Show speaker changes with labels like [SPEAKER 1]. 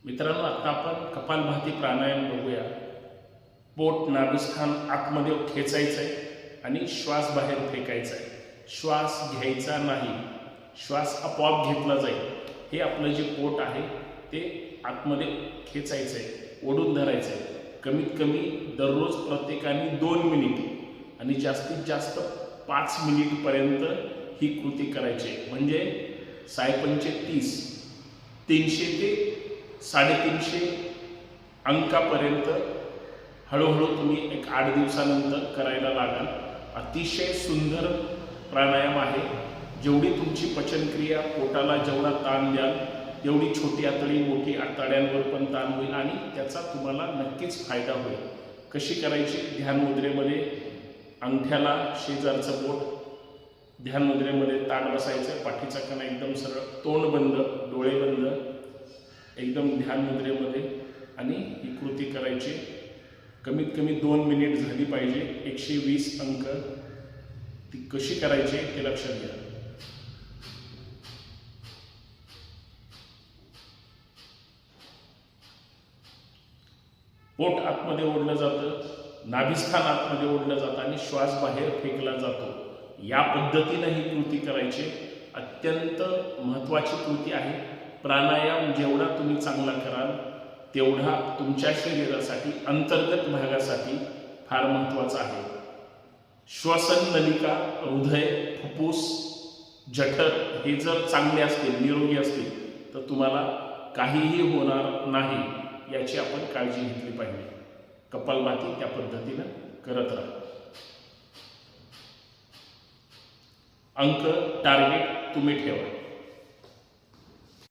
[SPEAKER 1] मित्रांनो, आता आपण कपालभाती प्राणायाम बघूया। पोट नाभिस्थान आतमध्ये खेचायचं आहे आणि श्वास बाहेर फेकायचा आहे। श्वास घ्यायचा नाही, श्वास आपोआप घेतला जाईल। हे आपलं जे पोट आहे ते आतमध्ये खेचायचं आहे, ओढून धरायचं आहे। कमीत कमी दररोज प्रत्येकाने 2 मिनिट आणि जास्तीत जास्त 5 मिनिटपर्यंत ही कृती करायची। म्हणजे 635 300 ते 350 अंकापर्यंत हळूहळू तुम्ही एक 8 दिवसानंतर करायला लागाल। अतिशय सुंदर प्राणायाम आहे। जेवढी तुमची पचनक्रिया, पोटाला जेवढा ताण द्याल तेवढी छोटी आतडी मोठी आतड्यांवर पण ताण होईल आणि त्याचा तुम्हाला नक्कीच फायदा होईल। कशी करायची? ध्यान मुद्रेमध्ये अंगठ्याला शेजारचं बोट ध्यान मुद्रेमध्ये ताट बसायचं, पाठीचा कणा एकदम सरळ, तोंड बंद, डोळे बंद, एकदम ध्यान मुद्रेमध्ये आणि ही कृती करायची। कमीत कमी 2 मिनिट झाली पाहिजे। 120 अंक। ती कशी करायची ते लक्षात घ्या। पोट आतमध्ये ओढलं जातं, नाभिस्थान आतमध्ये ओढलं जातं आणि श्वास बाहेर फेकला जातो। या पद्धतीने ही कृती करायची। अत्यंत महत्त्वाची कृती आहे। प्राणायाम जेवढा तुम्ही चांगला कराल तेवढा तुमच्या शरीरासाठी, अंतर्गत भागासाठी फार महत्त्वाचा आहे। श्वसन नलिका, हृदय, फुफ्फुस, जठर हे जर चांगले असतील, निरोगी असतील तर तुम्हाला काहीही होणार नाही याची आपण काळजी घेतली पाहिजे। कपालभाती त्या पद्धतीने करत राहा। अंक टार्गेट तुम्ही ठेवा।